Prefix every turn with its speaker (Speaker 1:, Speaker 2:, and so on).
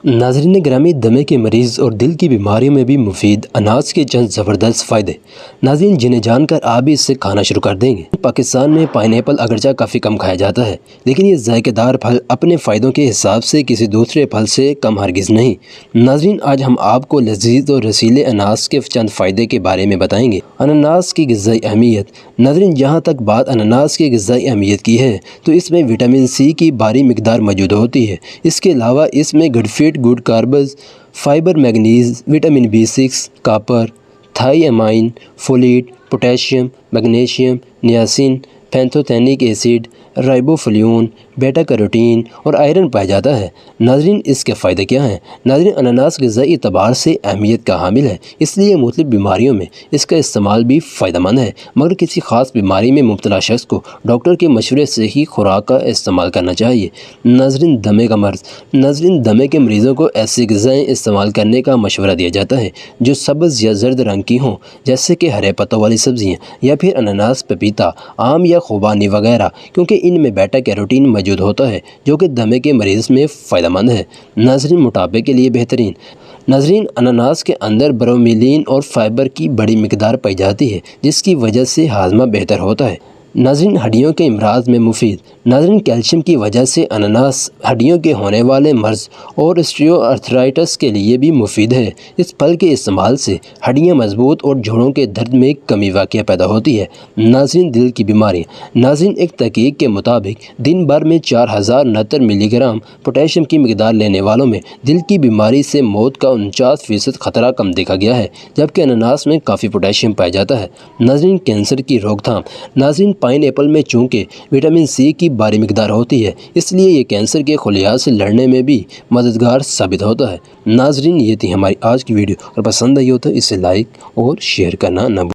Speaker 1: ناظرین گرامی، دمے کے مریض اور دل کی بیماریوں میں بھی مفید اناج کے چند زبردست فائدے ناظرین جنہیں جان کر آپ بھی اس سے کھانا شروع کر دیں گے۔ پاکستان میں پائن ایپل اگرچہ کافی کم کھایا جاتا ہے، لیکن یہ ذائقہ دار پھل اپنے فائدوں کے حساب سے کسی دوسرے پھل سے کم ہرگز نہیں۔ ناظرین آج ہم آپ کو لذیذ اور رسیلے اناج کے چند فائدے کے بارے میں بتائیں گے۔ اناج کی غذائی اہمیت۔ ناظرین جہاں تک بات اناج کی غذائی اہمیت کی ہے تو اس میں وٹامن سی کی بھاری مقدار موجود ہوتی ہے۔ اس کے علاوہ اس میں good fat, good carbs, fibre, manganese, vitamin B6، copper, thiamine, folate, potassium, magnesium, niacin, pantothenic acid, riboflavin, beta carotene اور آئرن پایا جاتا ہے۔ ناظرین اس کے فائدے کیا ہیں؟ ناظرین اناج غذائی اعتبار سے اہمیت کا حامل ہے، اس لیے مختلف بیماریوں میں اس کا استعمال بھی فائدہ مند ہے، مگر کسی خاص بیماری میں مبتلا شخص کو ڈاکٹر کے مشورے سے ہی خوراک کا استعمال کرنا چاہیے۔ ناظرین دمے کا مرض۔ ناظرین دمے کے مریضوں کو ایسی غذائیں استعمال کرنے کا مشورہ دیا جاتا ہے جو سبز یا زرد رنگ کی ہوں، جیسے کہ ہرے پتوں والی سبزیاں یا پھر اناج، پپیتا، آم یا خوبانی وغیرہ، کیونکہ ان میں بیٹا کیروٹین موجود ہوتا ہے جو کہ دمے کے مریض میں فائدہ مند ہے۔ ناظرین موٹاپے کے لیے بہترین۔ ناظرین اناج کے اندر برومیلین اور فائبر کی بڑی مقدار پائی جاتی ہے، جس کی وجہ سے ہاضمہ بہتر ہوتا ہے۔ ناظرین ہڈیوں کے امراض میں مفید۔ ناظرین کیلشیم کی وجہ سے اناج ہڈیوں کے ہونے والے مرض اور آرتھرائٹس کے لیے بھی مفید ہے۔ اس پھل کے استعمال سے ہڈیاں مضبوط اور جوڑوں کے درد میں کمی واقع پیدا ہوتی ہے۔ ناظرین دل کی بیماریاں۔ ناظرین ایک تحقیق کے مطابق دن بھر میں 4069 ملی گرام پوٹیشیم کی مقدار لینے والوں میں دل کی بیماری سے موت کا 49% خطرہ کم دیکھا گیا ہے، جبکہ اناج میں کافی پوٹیشیم پایا جاتا ہے۔ ناظرین کینسر کی روک تھام۔ ناظرین پائن ایپل میں چونکہ وٹامن سی کی بھاری مقدار ہوتی ہے، اس لیے یہ کینسر کے خلیات سے لڑنے میں بھی مددگار ثابت ہوتا ہے۔ ناظرین یہ تھی ہماری آج کی ویڈیو، اور پسند آئی ہو تو اسے لائک اور شیئر کرنا نہ بھولیں۔